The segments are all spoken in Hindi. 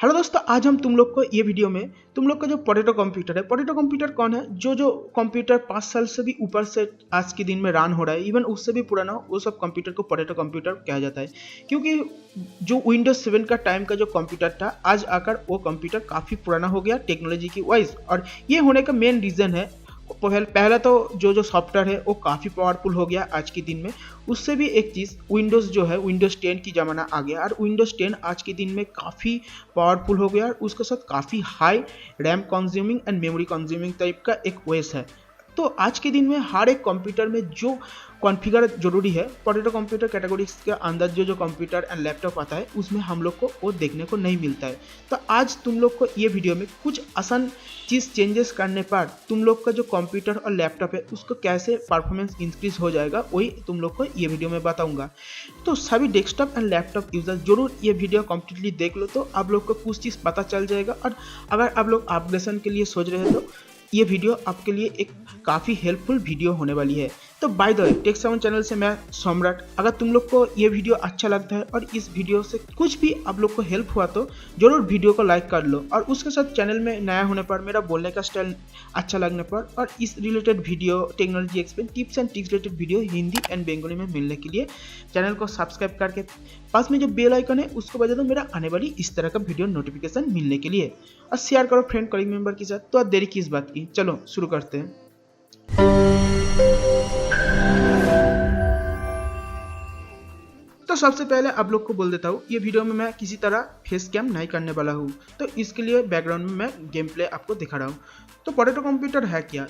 हेलो दोस्तों, आज हम तुम लोग को ये वीडियो में तुम लोग का जो पोटैटो कंप्यूटर है, पोटैटो कंप्यूटर कौन है? जो कंप्यूटर 5 साल से भी ऊपर से आज के दिन में रन हो रहा है, इवन उससे भी पुराना हो, वो सब कंप्यूटर को पोटैटो कंप्यूटर कहा जाता है। क्योंकि जो विंडोज 7 का टाइम का जो कंप्यूटर था, आज आकर वो कंप्यूटर काफ़ी पुराना हो गया टेक्नोलॉजी की वाइज। और ये होने का मेन रीज़न है, पहला तो जो सॉफ्टवेयर है वो काफ़ी पावरफुल हो गया आज के दिन में। उससे भी एक चीज़, विंडोज़ जो है विंडोज़ 10 की ज़माना आ गया, और विंडोज़ 10 आज के दिन में काफ़ी पावरफुल हो गया और उसके साथ काफ़ी high RAM consuming and memory consuming type का एक ओएस है। तो आज के दिन में हर एक कंप्यूटर में जो कॉन्फ़िगर जरूरी है, पोटैटो कंप्यूटर कैटेगरीज के अंदर जो कंप्यूटर एंड लैपटॉप आता है उसमें हम लोग को वो देखने को नहीं मिलता है। तो आज तुम लोग को ये वीडियो में कुछ आसान चीज़ चेंजेस करने पर तुम लोग का जो कंप्यूटर और लैपटॉप है उसको कैसे परफॉर्मेंस इंक्रीज हो जाएगा, वही तुम लोग को ये वीडियो में बताऊंगा। तो सभी डेस्कटॉप एंड लैपटॉप यूजर जरूर ये वीडियो कम्प्लीटली देख लो, तो आप लोग को कुछ चीज़ पता चल जाएगा। और अगर आप लोग अपग्रेडेशन के लिए सोच रहे हो तो ये वीडियो आपके लिए एक काफ़ी हेल्पफुल वीडियो होने वाली है। तो by the way, tech SaMon channel से मैं सम्राट। अगर तुम लोग को ये वीडियो अच्छा लगता है और इस वीडियो से कुछ भी आप लोग को हेल्प हुआ तो जरूर वीडियो को लाइक कर लो। और उसके साथ चैनल में नया होने पर, मेरा बोलने का स्टाइल अच्छा लगने पर और इस related video, technology explain, tips and tricks related video Hindi and Bengali में मिलने के लिए चैनल को सब्सक्राइब करके पास में जो बेल आइकन है उसको बजा दो, मेरा आने वाली इस तरह का वीडियो नोटिफिकेशन मिलने के लिए। और शेयर करो फ्रेंड, कलीग मेंबर के साथ। तो देरी किस बात की, चलो शुरू करते हैं। तो सबसे पहले आप लोग को बोल देता हूँ, ये वीडियो में मैं किसी तरह फेस कैम नहीं करने वाला हूँ, तो इसके लिए बैकग्राउंड में मैं गेम प्ले आपको दिखा रहा हूँ। तो पोटैटो कंप्यूटर है क्या?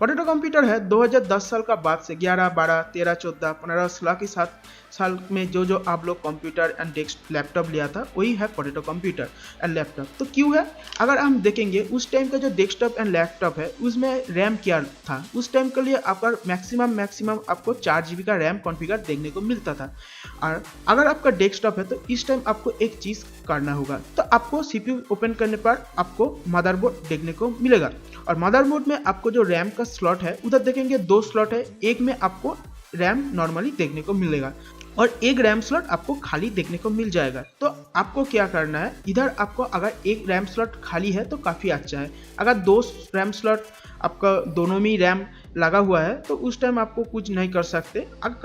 पोटैटो कंप्यूटर है 2010 साल का बाद से 11, 12, 13, 14, 15, 16 के 7 साल में जो आप लोग कंप्यूटर एंड डेस्क लैपटॉप लिया था, वही है पोटैटो कंप्यूटर एंड लैपटॉप। तो क्यों है? अगर हम देखेंगे उस टाइम का जो डेस्कटॉप एंड लैपटॉप है उसमें रैम क्या था, उस टाइम के लिए आपका मैक्सिमम आपको 4 GB का रैम कॉन्फ़िगर देखने को मिलता था। और अगर आपका डेस्कटॉप है तो इस टाइम आपको एक चीज़ करना होगा, तो आपको CPU ओपन करने पर आपको मदरबोर्ड देखने को मिलेगा। और मदरबोर्ड में आपको जो रैम का स्लॉट है, उधर देखेंगे 2 स्लॉट है, एक में आपको रैम नॉर्मली देखने को मिलेगा और एक रैम स्लॉट आपको खाली देखने को मिल जाएगा। तो आपको क्या करना है, इधर आपको अगर एक रैम स्लॉट खाली है तो काफ़ी अच्छा है। अगर 2 रैम स्लॉट आपका दोनों में रैम लगा हुआ है तो उस टाइम आपको कुछ नहीं कर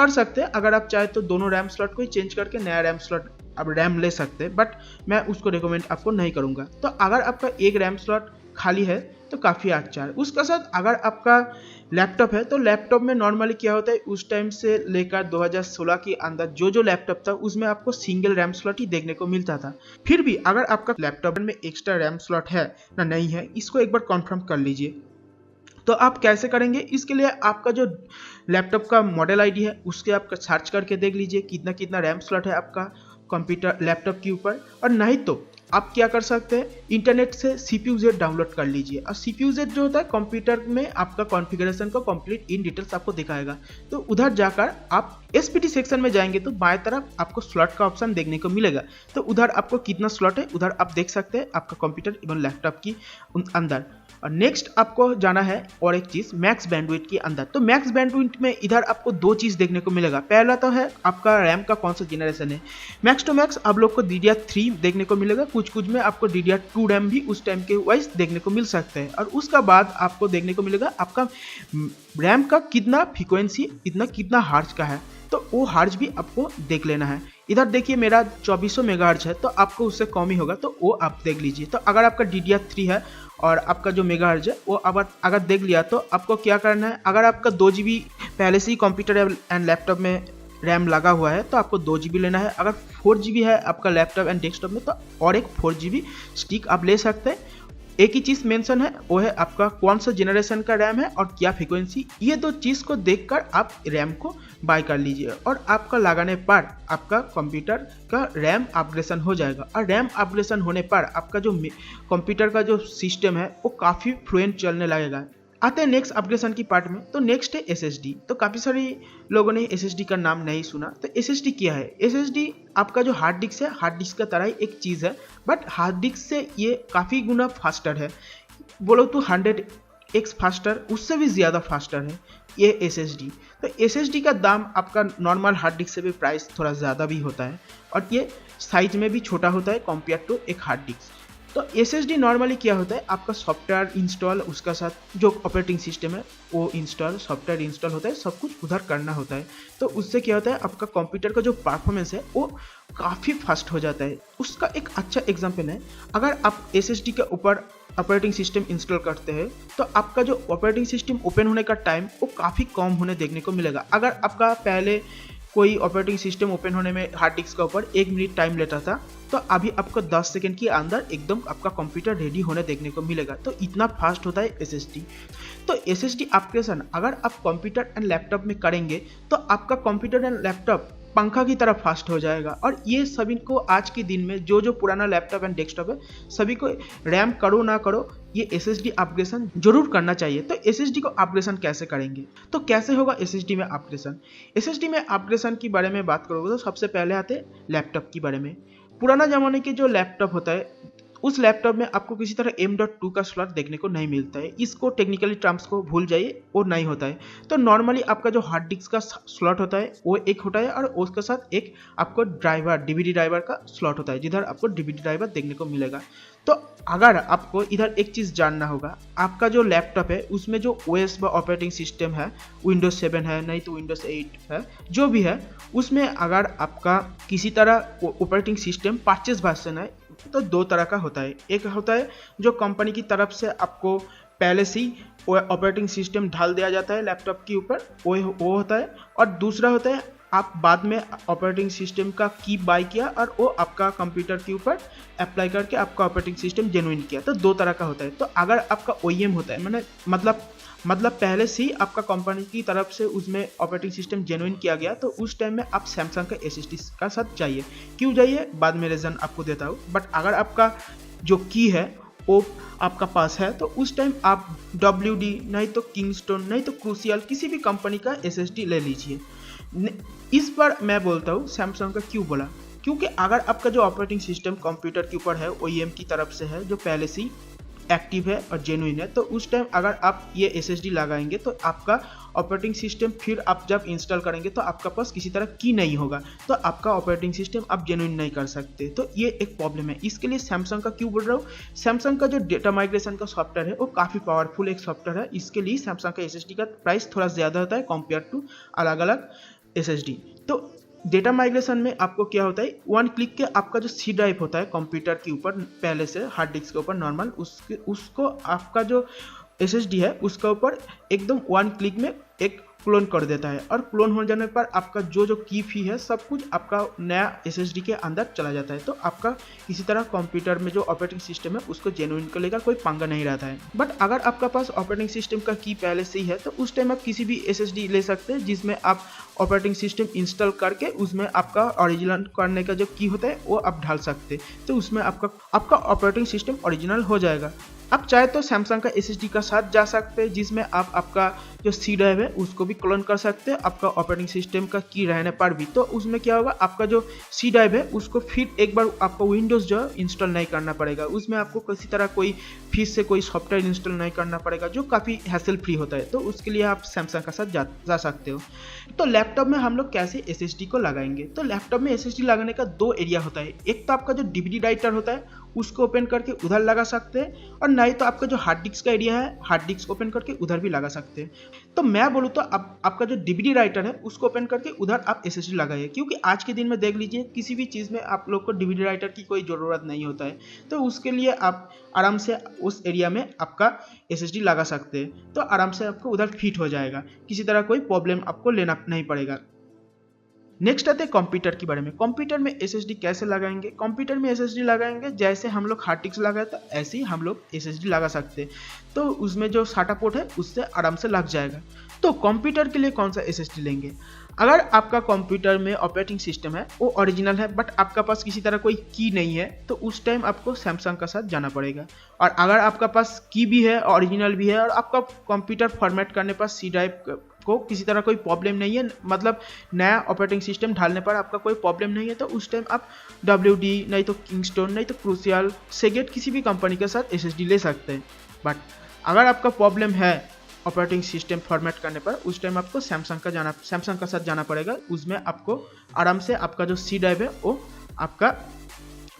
सकते। अगर आप चाहे तो दोनों रैम स्लॉट को ही चेंज करके नया रैम स्लॉट आप रैम ले सकते हैं, बट मैं उसको रिकमेंड आपको नहीं करूँगा। तो अगर आपका एक रैम स्लॉट खाली है तो काफ़ी अच्छा है। उसका साथ अगर आपका लैपटॉप है तो लैपटॉप में नॉर्मली क्या होता है, उस टाइम से लेकर 2016 के अंदर जो लैपटॉप था उसमें आपको सिंगल रैम स्लॉट ही देखने को मिलता था। फिर भी अगर आपका लैपटॉप में एक्स्ट्रा रैम स्लॉट है ना नहीं है, इसको एक बार कन्फर्म कर लीजिए। तो आप कैसे करेंगे? इसके लिए आपका जो लैपटॉप का मॉडल आईडी है उसके आप सर्च करके देख लीजिए कितना रैम स्लॉट है आपका कंप्यूटर लैपटॉप के ऊपर। और नहीं तो आप क्या कर सकते हैं, इंटरनेट से CPU-Z डाउनलोड कर लीजिए। और CPU-Z जो होता है कंप्यूटर में आपका कॉन्फ़िगरेशन को कंप्लीट इन डिटेल्स आपको दिखाएगा। तो उधर जाकर आप SPT सेक्शन में जाएंगे तो बाएं तरफ आपको स्लॉट का ऑप्शन देखने को मिलेगा। तो उधर आपको कितना स्लॉट है उधर आप देख सकते हैं आपका कंप्यूटर एवं लैपटॉप की अंदर। और नेक्स्ट आपको जाना है और एक चीज़, मैक्स बैंडविड्थ के अंदर। तो मैक्स बैंडविड्थ में इधर आपको 2 चीज़ देखने को मिलेगा। पहला तो है आपका रैम का कौन सा जेनरेशन है। मैक्स टू मैक्स आप लोग को DDR3 देखने को मिलेगा, कुछ में आपको DDR2 रैम भी उस टाइम के वाइज देखने को मिल सकते हैं। और उसका बाद आपको देखने को मिलेगा आपका रैम का कितना फ्रीक्वेंसी, कितना हर्ट्ज का है, तो वो हर्ट्ज भी आपको देख लेना है। इधर देखिए मेरा 2400 मेगाहर्ट्ज है, तो आपको उससे कम ही होगा, तो वो आप देख लीजिए। तो अगर आपका DDR3 है और आपका जो मेगाहर्ट्ज है वो अगर देख लिया तो आपको क्या करना है, अगर आपका 2 GB पहले से ही कंप्यूटर एंड लैपटॉप में रैम लगा हुआ है तो आपको 2 GB लेना है। अगर 4 GB है आपका लैपटॉप एंड डेस्कटॉप में तो और एक 4 GB स्टिक आप ले सकते हैं। एक ही चीज़ मेंशन है, वो है आपका कौन सा जनरेशन का रैम है और क्या फ्रीक्वेंसी। ये 2 चीज़ को देखकर आप रैम को बाय कर लीजिए और आपका लगाने पर आपका कंप्यूटर का रैम अपग्रेडेशन हो जाएगा। और रैम अपग्रेडेशन होने पर आपका जो कंप्यूटर का जो सिस्टम है वो काफ़ी फ्लुएंट चलने लगेगा। आते हैं नेक्स्ट अपग्रेडेशन की पार्ट में। तो नेक्स्ट है SSD। तो काफ़ी सारे लोगों ने SSD का नाम नहीं सुना। तो SSD क्या है? SSD आपका जो हार्ड डिस्क है, हार्ड डिस्क का तरह ही एक चीज़ है, बट हार्ड डिस्क से ये काफ़ी गुना फास्टर है। बोलो तो 100 एक्स फास्टर, उससे भी ज़्यादा फास्टर है ये SSD। तो SSD का दाम आपका नॉर्मल हार्ड डिस्क से भी प्राइस थोड़ा ज़्यादा भी होता है और ये साइज में भी छोटा होता है कंपेयर टू एक हार्ड डिस्क। तो SSD नॉर्मली क्या होता है, आपका सॉफ्टवेयर इंस्टॉल, उसका साथ जो ऑपरेटिंग सिस्टम है वो इंस्टॉल, सॉफ्टवेयर इंस्टॉल होता है, सब कुछ उधर करना होता है। तो उससे क्या होता है, आपका कंप्यूटर का जो परफॉर्मेंस है वो काफ़ी फास्ट हो जाता है। उसका एक अच्छा एग्जांपल है, अगर आप SSD के ऊपर ऑपरेटिंग सिस्टम इंस्टॉल करते हैं तो आपका जो ऑपरेटिंग सिस्टम ओपन होने का टाइम वो काफ़ी कम होने देखने को मिलेगा। अगर आपका पहले कोई ऑपरेटिंग सिस्टम ओपन होने में हार्ड डिस्क के ऊपर 1 मिनट टाइम लेता था, तो अभी आपको 10 सेकंड के अंदर एकदम आपका कंप्यूटर रेडी होने देखने को मिलेगा। तो इतना फास्ट होता है SSD। तो SSD अपग्रेडेशन अगर आप कंप्यूटर एंड लैपटॉप में करेंगे तो आपका कंप्यूटर एंड लैपटॉप पंखा की तरह फास्ट हो जाएगा। और ये सभी को आज के दिन में जो पुराना लैपटॉप एंड डेस्कटॉप है सभी को रैम करो ना करो ये SSD अपग्रेडेशन जरूर करना चाहिए। तो SSD को अपग्रेडेशन कैसे करेंगे, तो कैसे होगा SSD में अपग्रेडेशन? SSD में अपग्रेडेशन के बारे में बात करोगे तो सबसे पहले आते हैं लैपटॉप के बारे में। पुराना जमाने के जो लैपटॉप होता है उस लैपटॉप में आपको किसी तरह M.2 का स्लॉट देखने को नहीं मिलता है। इसको टेक्निकली टर्म्स को भूल जाइए, वो नहीं होता है। तो नॉर्मली आपका जो हार्ड डिस्क का स्लॉट होता है वो एक होता है और उसके साथ एक आपको ड्राइवर, DVD ड्राइवर का स्लॉट होता है, जिधर आपको DVD ड्राइवर देखने को मिलेगा। तो अगर आपको इधर एक चीज़ जानना होगा, आपका जो लैपटॉप है उसमें जो OS व ऑपरेटिंग सिस्टम है Windows 7 है, नहीं तो Windows 8 है, जो भी है उसमें अगर आपका किसी तरह ऑपरेटिंग सिस्टम परचेज वर्जन है तो 2 तरह का होता है। एक होता है जो कंपनी की तरफ से आपको पहले से ही ऑपरेटिंग सिस्टम ढाल दिया जाता है लैपटॉप के ऊपर, वो होता है। और दूसरा होता है आप बाद में ऑपरेटिंग सिस्टम का की बाय किया और वो आपका कंप्यूटर के ऊपर अप्लाई करके आपका ऑपरेटिंग सिस्टम जेन्युइन किया। तो 2 तरह का होता है। तो अगर आपका OEM होता है, मतलब पहले से ही आपका कंपनी की तरफ से उसमें ऑपरेटिंग सिस्टम जेन्युइन किया गया, तो उस टाइम में आप सैमसंग का SSD का साथ चाहिए। क्यों चाहिए बाद में रीज़न आपको देता हूँ। बट अगर आपका जो की है वो आपका पास है तो उस टाइम आप WD नहीं तो किंगस्टोन नहीं तो क्रूसियल किसी भी कंपनी का SSD ले लीजिए। इस पर मैं बोलता हूँ सैमसंग का क्यों बोला, क्योंकि अगर आपका जो ऑपरेटिंग सिस्टम कंप्यूटर के ऊपर है OEM की तरफ से है, जो पहले से एक्टिव है और जेन्युइन है, तो उस टाइम अगर आप ये SSD लगाएंगे तो आपका ऑपरेटिंग सिस्टम फिर आप जब इंस्टॉल करेंगे तो आपका पास किसी तरह की नहीं होगा, तो आपका ऑपरेटिंग सिस्टम आप जेन्युइन नहीं कर सकते। तो ये एक प्रॉब्लम है। इसके लिए सैमसंग का क्यों बोल रहा हूँ, सैमसंग का जो डेटा माइग्रेशन का सॉफ्टवेयर है वो काफ़ी पावरफुल एक सॉफ्टवेयर है। इसके लिए सैमसंग का SSD का प्राइस थोड़ा ज़्यादा होता है कंपेयर टू अलग अलग SSD। तो डेटा माइग्रेशन में आपको क्या होता है, 1 क्लिक के आपका जो C ड्राइव होता है कंप्यूटर के ऊपर पहले से हार्ड डिस्क के ऊपर नॉर्मल, उसको आपका जो SSD है उसका ऊपर एकदम 1 क्लिक में एक क्लोन कर देता है। और क्लोन हो जाने पर आपका जो की फी है सब कुछ आपका नया SSD के अंदर चला जाता है। तो आपका किसी तरह कंप्यूटर में जो ऑपरेटिंग सिस्टम है उसको जेन्युइन कर लेगा, कोई पंगा नहीं रहता है। बट अगर आपका पास ऑपरेटिंग सिस्टम का की पहले से ही है तो उस टाइम आप किसी भी SSD ले सकते हैं जिसमें आप ऑपरेटिंग सिस्टम इंस्टॉल करके उसमें आपका ओरिजिनल करने का जो की होता है वो आप डाल सकते हैं। तो उसमें आपका ऑपरेटिंग सिस्टम ओरिजिनल हो जाएगा। आप चाहे तो सैमसंग का SSD का साथ जा सकते हैं जिसमें आप आपका जो C ड्राइव है उसको भी क्लोन कर सकते हैं आपका ऑपरेटिंग सिस्टम का की रहने पर भी। तो उसमें क्या होगा, आपका जो C ड्राइव है उसको फिर एक बार आपको विंडोज़ जो है इंस्टॉल नहीं करना पड़ेगा, उसमें आपको किसी तरह कोई फिर से कोई सॉफ्टवेयर इंस्टॉल नहीं करना पड़ेगा, जो काफ़ी हैसल फ्री होता है। तो उसके लिए आप सैमसंग का साथ जा सकते हो। तो लैपटॉप में हम लोग कैसे SSD को लगाएंगे, तो लैपटॉप में SSD लगाने का 2 एरिया होता है। एक तो आपका जो DVD राइटर होता है उसको ओपन करके उधर लगा सकते हैं, और नहीं तो आपका जो हार्ड डिस्क का एरिया है हार्ड डिस्क ओपन करके उधर भी लगा सकते हैं। तो मैं बोलूँ तो आपका जो DVD राइटर है उसको ओपन करके उधर आप SSD लगाइए, क्योंकि आज के दिन में देख लीजिए किसी भी चीज़ में आप लोग को DVD राइटर की कोई ज़रूरत नहीं होता है। तो उसके लिए आप आराम से उस एरिया में आपका SSD लगा सकते हैं, तो आराम से आपको उधर फिट हो जाएगा, किसी तरह कोई प्रॉब्लम आपको लेना नहीं पड़ेगा। नेक्स्ट आते हैं कंप्यूटर के बारे में। कंप्यूटर में SSD कैसे लगाएंगे, कंप्यूटर में SSD लगाएंगे जैसे हम लोग हार्ड डिस्क लगाए तो ऐसे ही हम लोग SSD लगा सकते हैं। तो उसमें जो SATA पोर्ट है उससे आराम से लग जाएगा। तो कंप्यूटर के लिए कौन सा SSD लेंगे, अगर आपका कंप्यूटर में ऑपरेटिंग सिस्टम है वो ओरिजिनल है बट आपका पास किसी तरह कोई की नहीं है, तो उस टाइम आपको सैमसंग का साथ जाना पड़ेगा। और अगर आपका पास की भी है, ओरिजिनल भी है, और आपका कंप्यूटर फॉर्मेट करने पर C ड्राइव को किसी तरह कोई प्रॉब्लम नहीं है, मतलब नया ऑपरेटिंग सिस्टम डालने पर आपका कोई प्रॉब्लम नहीं है, तो उस टाइम आप WD नहीं तो किंगस्टोन नहीं तो क्रूसियल सेगेट किसी भी कंपनी के साथ SSD ले सकते हैं। बट अगर आपका प्रॉब्लम है ऑपरेटिंग सिस्टम फॉर्मेट करने पर, उस टाइम आपको सैमसंग का साथ जाना पड़ेगा। उसमें आपको आराम से आपका जो सी ड्राइव है वो आपका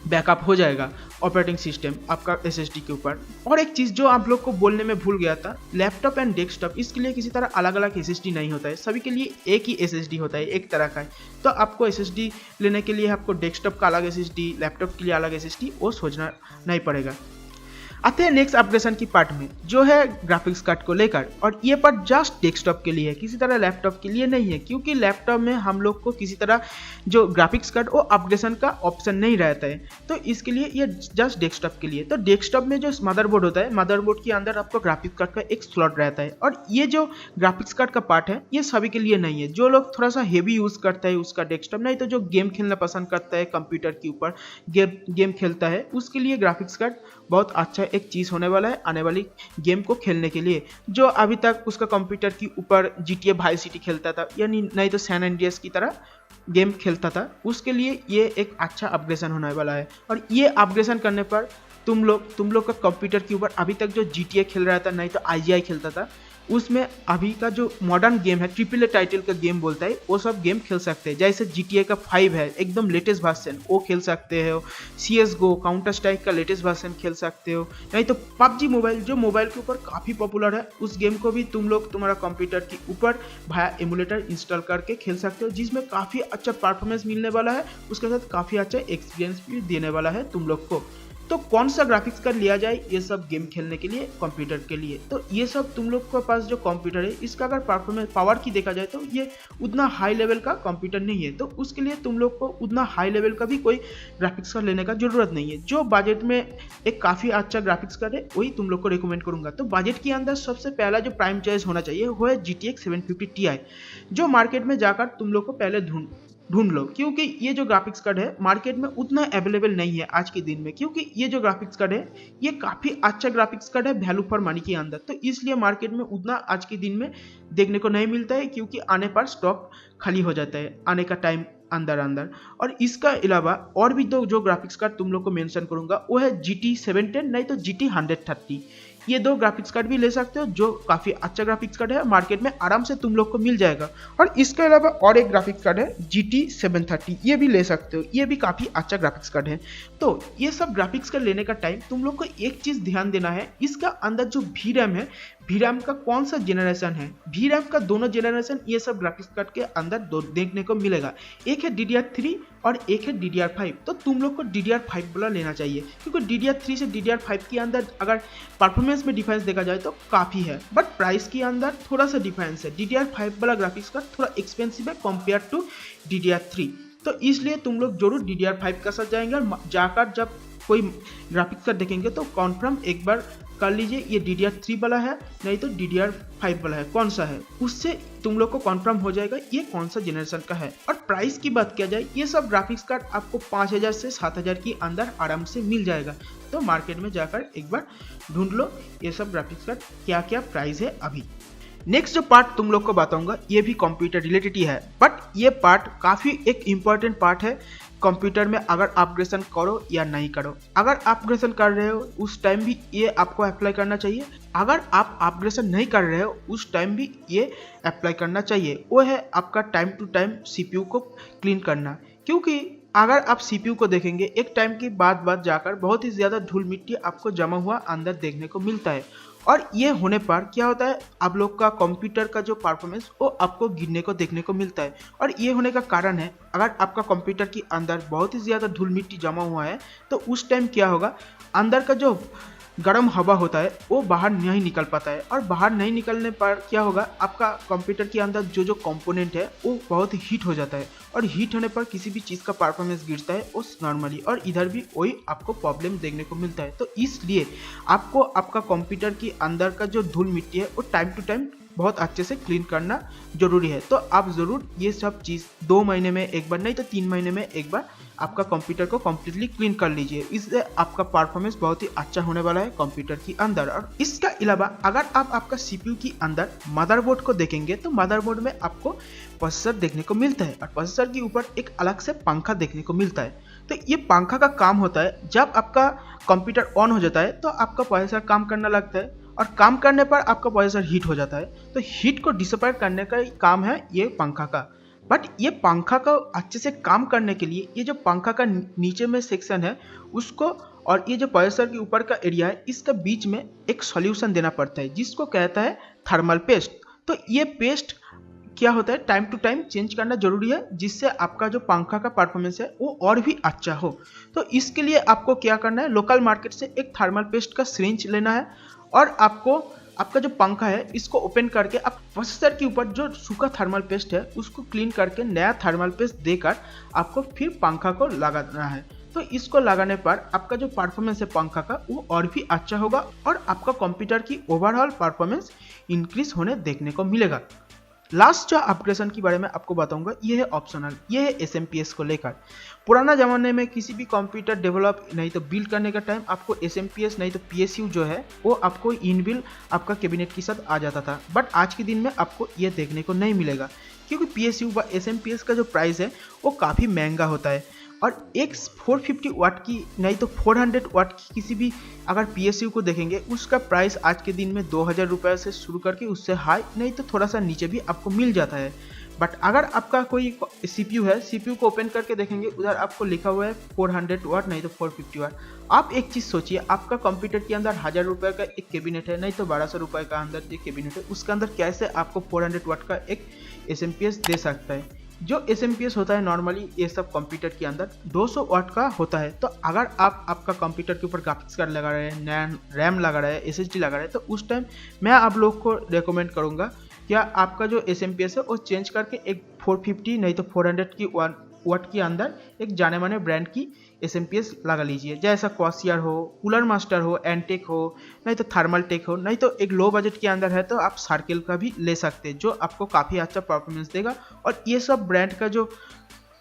बैकअप हो जाएगा ऑपरेटिंग सिस्टम आपका एसएसडी के ऊपर। और एक चीज़ जो आप लोग को बोलने में भूल गया था, लैपटॉप एंड डेस्कटॉप इसके लिए किसी तरह अलग अलग एसएसडी नहीं होता है, सभी के लिए एक ही एसएसडी होता है, एक तरह का है। तो आपको एसएसडी लेने के लिए आपको डेस्कटॉप का अलग एसएसडी, लैपटॉप के लिए अलग एसएसडी वो सोचना नहीं पड़ेगा। आते हैं नेक्स्ट अपग्रेडेशन की पार्ट में, जो है ग्राफिक्स कार्ड को लेकर। और ये पार्ट जस्ट डेस्कटॉप के लिए है, किसी तरह लैपटॉप के लिए नहीं है, क्योंकि लैपटॉप में हम लोग को किसी तरह जो ग्राफिक्स कार्ड वो अपग्रेडेशन का ऑप्शन नहीं रहता है, तो इसके लिए ये जस्ट डेस्कटॉप के लिए। तो डेस्कटॉप में जो मदरबोर्ड होता है, मदरबोर्ड के अंदर आपको ग्राफिक्स कार्ड का एक स्लॉट रहता है। और ये जो ग्राफिक्स कार्ड का पार्ट है ये सभी के लिए नहीं है। जो लोग थोड़ा सा हेवी यूज़ करता है उसका डेस्कटॉप, नहीं तो जो गेम खेलना पसंद करता है कंप्यूटर के ऊपर, गेम खेलता है, उसके लिए ग्राफिक्स कार्ड बहुत अच्छा एक चीज़ होने वाला है आने वाली गेम को खेलने के लिए। जो अभी तक उसका कंप्यूटर के ऊपर GTA वाइस सिटी खेलता था, यानी नहीं तो सैन एंड्रियास की तरह गेम खेलता था, उसके लिए ये एक अच्छा अपग्रेडेशन होने वाला है। और ये अपग्रेडेशन करने पर तुम लोग का कंप्यूटर के ऊपर अभी तक जो GTA खेल रहा था, नहीं तो IGI खेलता था, उसमें अभी का जो मॉडर्न गेम है, AAA टाइटल का गेम बोलता है, वो सब गेम खेल सकते हैं। जैसे GTA का 5 है एकदम लेटेस्ट वर्जन, वो खेल सकते हो। CSGO काउंटर स्ट्राइक का लेटेस्ट वर्जन खेल सकते हो। नहीं तो PUBG मोबाइल, जो मोबाइल के ऊपर काफ़ी पॉपुलर है, उस गेम को भी तुम लोग तुम्हारा कंप्यूटर के ऊपर भाया एमुलेटर इंस्टॉल करके खेल सकते हो, जिसमें काफ़ी अच्छा परफॉर्मेंस मिलने वाला है, उसके साथ काफ़ी अच्छा एक्सपीरियंस भी देने वाला है तुम लोग को। तो कौन सा ग्राफिक्स कार्ड लिया जाए ये सब गेम खेलने के लिए, कंप्यूटर के लिए? तो ये सब तुम लोग के पास जो कंप्यूटर है, इसका अगर परफॉर्मेंस पावर की देखा जाए तो ये उतना हाई लेवल का कंप्यूटर नहीं है, तो उसके लिए तुम लोग को उतना हाई लेवल का भी कोई ग्राफिक्स कार्ड लेने का जरूरत नहीं है। जो बजट में एक काफ़ी अच्छा ग्राफिक्स कार्ड है वही तुम लोग को रिकमेंड करूंगा। तो बजट के अंदर सबसे पहला जो प्राइम चॉइस होना चाहिए वो है GTX 750 Ti, जो मार्केट में जाकर तुम लोग को पहले ढूंढ लो, क्योंकि ये जो ग्राफिक्स कार्ड है मार्केट में उतना अवेलेबल नहीं है आज के दिन में। क्योंकि ये जो ग्राफिक्स कार्ड है ये काफ़ी अच्छा ग्राफिक्स कार्ड है वैल्यू फॉर मनी के अंदर, तो इसलिए मार्केट में उतना आज के दिन में देखने को नहीं मिलता है, क्योंकि आने पर स्टॉक खाली हो जाता है आने का टाइम अंदर। और इसका अलावा और भी दो जो ग्राफिक्स कार्ड तुम लोग को मेंशन करूंगा वो है GT 710, नहीं तो GT 130। ये दो ग्राफिक्स कार्ड भी ले सकते हो, जो काफ़ी अच्छा ग्राफिक्स कार्ड है, मार्केट में आराम से तुम लोग को मिल जाएगा। और इसके अलावा और एक ग्राफिक्स कार्ड है GT 730, ये भी ले सकते हो, ये भी काफ़ी अच्छा ग्राफिक्स कार्ड है। तो ये सब ग्राफिक्स कार्ड लेने का टाइम तुम लोग को एक चीज़ ध्यान देना है, इसका अंदर जो VRAM है, VRAM का कौन सा जेनरेशन है। VRAM का दोनों जेनरेशन ये सब ग्राफिक्स कार्ड के अंदर देखने को मिलेगा, एक है DDR3 और एक है DDR5। तो तुम लोग को DDR5 वाला लेना चाहिए, क्योंकि DDR3 से DDR5 के अंदर अगर परफॉर्मेंस में डिफरेंस देखा जाए तो काफ़ी है, बट प्राइस के अंदर थोड़ा सा डिफरेंस है। DDR5 वाला ग्राफिक्स कार्ड थोड़ा एक्सपेंसिव है कंपेयर टू DDR3, तो इसलिए तुम लोग जरूर DDR5 का साथ जाएंगे। और जाकर जब कोई ग्राफिक्स कार्ड देखेंगे तो कॉन्फर्म एक बार कर लीजिए ये DDR3 वाला है नहीं तो DDR5 वाला है, कौन सा है, उससे तुम लोग को कॉन्फर्म हो जाएगा ये कौन सा जेनरेशन का है। और प्राइस की बात किया जाए, ये सब ग्राफिक्स कार्ड आपको 5000 से 7000 के अंदर आराम से मिल जाएगा। तो मार्केट में जाकर एक बार ढूंढ लो ये सब ग्राफिक्स कार्ड क्या क्या प्राइस है अभी। नेक्स्ट जो पार्ट तुम लोग को बताऊंगा ये भी कंप्यूटर रिलेटेड ही है, बट ये पार्ट काफ़ी एक इम्पॉर्टेंट पार्ट है कंप्यूटर में, अगर अपग्रेडेशन करो या नहीं करो। अगर अपग्रेडेशन कर रहे हो उस टाइम भी ये आपको अप्लाई करना चाहिए, अगर आप अपग्रेडेशन नहीं कर रहे हो उस टाइम भी ये अप्लाई करना चाहिए। वो है आपका टाइम टू टाइम CPU को क्लीन करना, क्योंकि अगर आप CPU को देखेंगे एक टाइम के बाद जाकर बहुत ही ज़्यादा धूल मिट्टी आपको जमा हुआ अंदर देखने को मिलता है। और ये होने पर क्या होता है, आप लोग का कंप्यूटर का जो परफॉर्मेंस वो आपको गिरने को देखने को मिलता है। और ये होने का कारण है, अगर आपका कंप्यूटर के अंदर बहुत ही ज़्यादा धूल मिट्टी जमा हुआ है तो उस टाइम क्या होगा, अंदर का जो गर्म हवा होता है वो बाहर नहीं निकल पाता है। और बाहर नहीं निकलने पर क्या होगा, आपका कंप्यूटर के अंदर जो कंपोनेंट है वो बहुत हीट हो जाता है, और हीट होने पर किसी भी चीज़ का परफॉर्मेंस गिरता है वो नॉर्मली, और इधर भी वही आपको प्रॉब्लम देखने को मिलता है। तो इसलिए आपको आपका कंप्यूटर के अंदर का जो धूल मिट्टी है वो टाइम टू टाइम बहुत अच्छे से क्लीन करना जरूरी है। तो आप ज़रूर ये सब चीज़ 2 महीने में एक बार नहीं तो 3 महीने में एक बार आपका कंप्यूटर को कम्प्लीटली क्लीन कर लीजिए, इससे आपका परफॉर्मेंस बहुत ही अच्छा होने वाला है कंप्यूटर के अंदर। और इसका अलावा अगर आप आपका CPU के अंदर मदरबोर्ड को देखेंगे तो मदरबोर्ड में आपको प्रोसेसर देखने को मिलता है, और प्रोसेसर के ऊपर एक अलग से पंखा देखने को मिलता है। तो ये पंखा का काम होता है, जब आपका कंप्यूटर ऑन हो जाता है तो आपका प्रोसेसर काम करना लगता है, और काम करने पर आपका प्रोसेसर हीट हो जाता है। तो हीट को डिसिपेट करने का काम है ये पंखा का। बट ये पंखा का अच्छे से काम करने के लिए ये जो पंखा का नीचे में सेक्शन है उसको और ये जो प्रोसेसर के ऊपर का एरिया है इसका बीच में एक सॉल्यूशन देना पड़ता है जिसको कहता है थर्मल पेस्ट। तो ये पेस्ट क्या होता है, टाइम टू टाइम चेंज करना जरूरी है जिससे आपका जो पंखा का परफॉर्मेंस है वो और भी अच्छा हो। तो इसके लिए आपको क्या करना है, लोकल मार्केट से एक थर्मल पेस्ट का सिरिंज लेना है और आपको आपका जो पंखा है इसको ओपन करके आप प्रोसेसर के ऊपर जो सूखा थर्मल पेस्ट है उसको क्लीन करके नया थर्मल पेस्ट देकर आपको फिर पंखा को लगाना है। तो इसको लगाने पर आपका जो परफॉर्मेंस है पंखा का वो और भी अच्छा होगा और आपका कंप्यूटर की ओवरऑल परफॉर्मेंस इंक्रीज होने देखने को मिलेगा। लास्ट जो अपग्रेडेशन के बारे में आपको बताऊंगा ये है ऑप्शनल, ये है SMPS को लेकर। पुराना जमाने में किसी भी कंप्यूटर डेवलप नहीं तो बिल्ड करने का टाइम आपको SMPS नहीं तो PSU जो है वो आपको इनबिल्ड आपका कैबिनेट के साथ आ जाता था। बट आज के दिन में आपको ये देखने को नहीं मिलेगा क्योंकि PSU व SMPS का जो प्राइस है वो काफ़ी महंगा होता है और एक 450 वाट की नहीं तो 400 वाट की किसी भी अगर PSU को देखेंगे उसका प्राइस आज के दिन में 2000 रुपये से शुरू करके उससे हाई नहीं तो थोड़ा सा नीचे भी आपको मिल जाता है। बट अगर आपका कोई CPU है, CPU को ओपन करके देखेंगे उधर आपको लिखा हुआ है 400 वाट नहीं तो 450 वाट। आप एक चीज़ सोचिए, आपका कंप्यूटर के अंदर 1000 रुपये का एक कैबिनेट है नहीं तो 1200 रुपये का अंदर एक कैबिनेट है, उसके अंदर कैसे आपको 400 वाट का एक SMPS दे सकता है। जो SMPS होता है नॉर्मली ये सब कंप्यूटर के अंदर 200 वाट का होता है। तो अगर आप आपका कंप्यूटर के ऊपर ग्राफिक्स कार्ड लगा रहे हैं, नया रैम लगा रहे हैं, SSD लगा रहे हैं, तो उस टाइम मैं आप लोग को रेकमेंड करूंगा क्या आपका जो SMPS है वो चेंज करके एक 450 नहीं तो 400 की वाट के अंदर एक जाने माने ब्रांड की SMPS लगा लीजिए, जैसा क्वासियर हो, कूलर मास्टर हो, एनटेक हो नहीं तो थर्मल टेक हो, नहीं तो एक लो बजट के अंदर है तो आप सर्किल का भी ले सकते हैं जो आपको काफ़ी अच्छा परफॉर्मेंस देगा। और ये सब ब्रांड का जो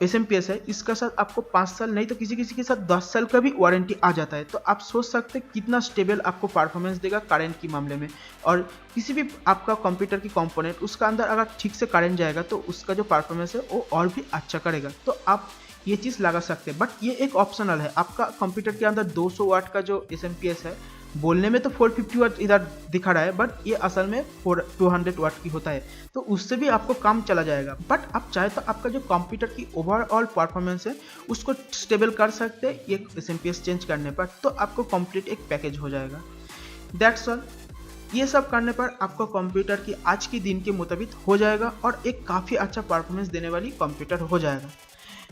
SMPS है इसका साथ आपको 5 साल नहीं तो किसी किसी के साथ 10 साल का भी वारंटी आ जाता है। तो आप सोच सकते हैं कितना स्टेबल आपको परफॉर्मेंस देगा करंट के मामले में। और किसी भी आपका कंप्यूटर की कंपोनेंट उसका अंदर अगर ठीक से करंट जाएगा तो उसका जो परफॉर्मेंस है वो और भी अच्छा करेगा। तो आप ये चीज़ लगा सकते हैं। बट ये एक ऑप्शनल है, आपका कंप्यूटर के अंदर 200 वाट का जो SMPS है बोलने में तो 450 वाट इधर दिखा रहा है बट ये असल में 200 वाट की होता है, तो उससे भी आपको काम चला जाएगा। बट आप चाहे तो आपका जो कंप्यूटर की ओवरऑल परफॉर्मेंस है उसको स्टेबल कर सकते हैं ये SMPS चेंज करने पर, तो आपको कंप्लीट एक पैकेज हो जाएगा। That's all. ये सब करने पर आपका कंप्यूटर की आज के दिन के मुताबिक हो जाएगा और एक काफ़ी अच्छा परफॉर्मेंस देने वाली कंप्यूटर हो जाएगा।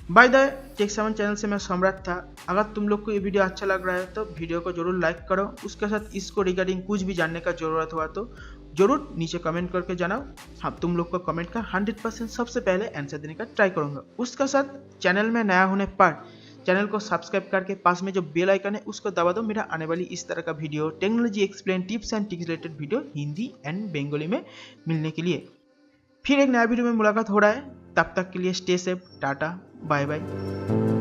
By the tech SaMon channel से मैं सम्राट था। अगर तुम लोग को ये वीडियो अच्छा लग रहा है तो वीडियो को जरूर लाइक करो, उसके साथ इसको रिगार्डिंग कुछ भी जानने का जरूरत हुआ तो जरूर नीचे कमेंट करके जनाओ। हाँ, तुम लोग को कमेंट का 100% सबसे पहले आंसर देने का ट्राई करूँगा। उसके साथ चैनल में नया होने पर चैनल को सब्सक्राइब करके पास में जो बेल आइकन है उसको दबा दो मेरा आने वाली इस तरह का video, technology explain, tips and tricks related video Hindi and Bengali में मिलने के लिए। फिर एक नया वीडियो में मुलाकात हो रहा है, तब तक के लिए stay safe, tata, bye bye.